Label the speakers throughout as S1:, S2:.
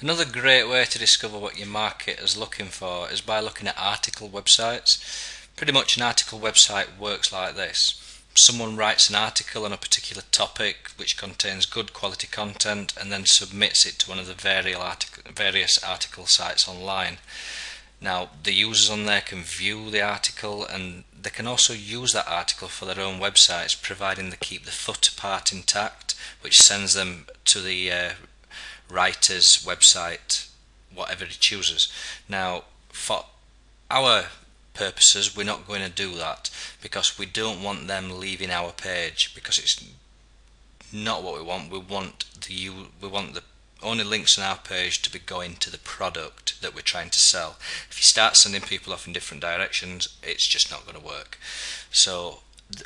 S1: Another great way to discover what your market is looking for is by looking at article websites. Pretty much an article website works like this. Someone writes an article on a particular topic which contains good quality content and then submits it to one of the various article sites online. Now, the users on there can view the article and they can also use that article for their own websites, providing they keep the footer part intact, which sends them to the writer's website, whatever he chooses. Now, for our purposes, we're not going to do that because we don't want them leaving our page, because it's not what we want. We want the only links on our page to be going to the product that we're trying to sell. If you start sending people off in different directions, it's just not going to work. So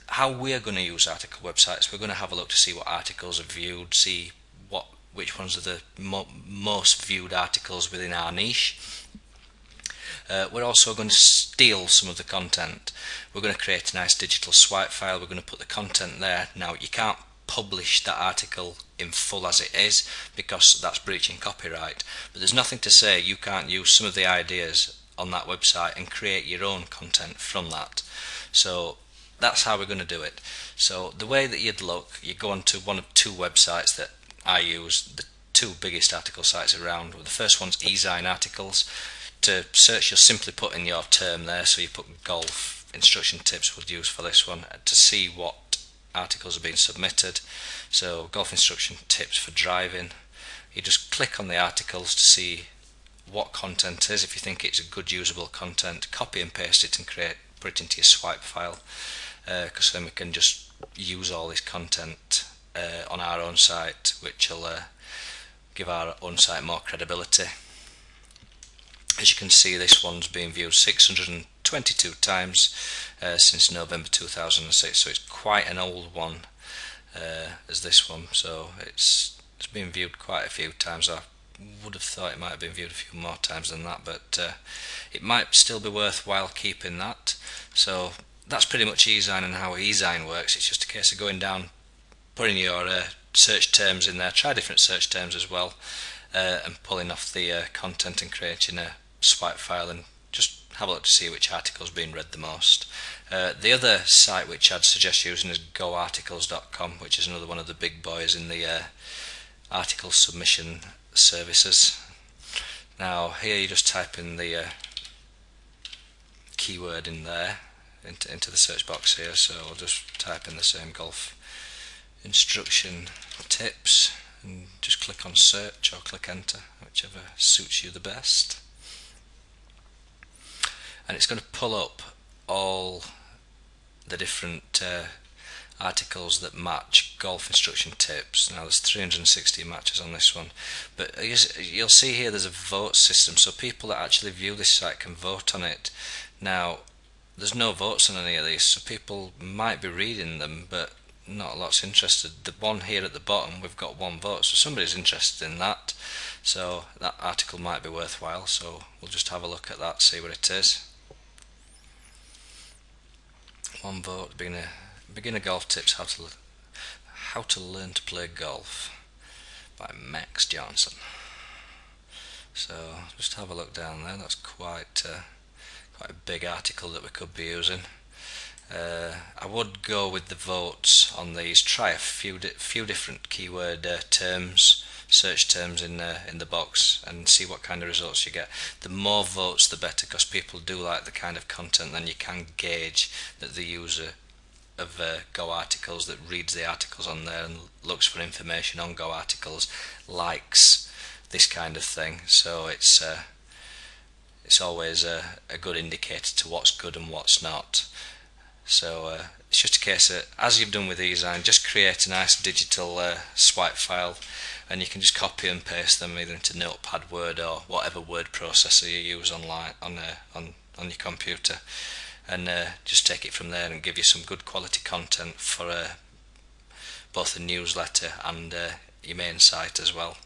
S1: how we're going to use article websites, we're going to have a look to see what articles are viewed, see which ones are the most viewed articles within our niche. We're also going to steal some of the content. We're going to create a nice digital swipe file. We're going to put the content there. Now, you can't publish that article in full as it is because that's breaching copyright, but there's nothing to say you can't use some of the ideas on that website and create your own content from that. So that's how we're going to do it. So the way that you'd look, you go onto one of two websites that I use, the two biggest article sites around. The first one's eZine Articles. To search, you'll simply put in your term there, so you put golf instruction tips would use for this one to see what articles are being submitted. So golf instruction tips for driving, you just click on the articles to see what content is. If you think it's a good usable content, copy and paste it and put it into your swipe file, because then we can just use all this content on our own site, which will give our own site more credibility. As you can see, this one's been viewed 622 times since November 2006, so it's quite an old one as this one, so it's been viewed quite a few times. I would have thought it might have been viewed a few more times than that, but it might still be worthwhile keeping that. So that's pretty much eZine and how eZine works. It's just a case of going down, putting your search terms in there, try different search terms as well, and pulling off the content and creating a swipe file and just have a look to see which article's been read the most. The other site which I'd suggest using is goarticles.com, which is another one of the big boys in the article submission services. Now here you just type in the keyword in there into the search box here, so I'll just type in the same golf instruction tips and just click on search or click enter, whichever suits you the best, and it's going to pull up all the different articles that match golf instruction tips. Now there's 360 matches on this one, but you'll see here there's a vote system, so people that actually view this site can vote on it. Now there's no votes on any of these, so people might be reading them but not a lot's interested. The one here at the bottom, we've got one vote, so somebody's interested in that, so that article might be worthwhile, so we'll just have a look at that, see what it is. One vote, beginner golf tips, how to learn to play golf by Max Johnson. So just have a look down there. That's quite a big article that we could be using. I would go with the votes on these. Try a few different keyword terms, search terms in the box, and see what kind of results you get. The more votes the better, because people do like the kind of content. Then you can gauge that the user of Go Articles that reads the articles on there and looks for information on Go Articles likes this kind of thing. So it's always a good indicator to what's good and what's not. So it's just a case of, as you've done with eZine, just create a nice digital swipe file, and you can just copy and paste them either into Notepad, Word, or whatever word processor you use online on your computer, and just take it from there and give you some good quality content for both a newsletter and your main site as well.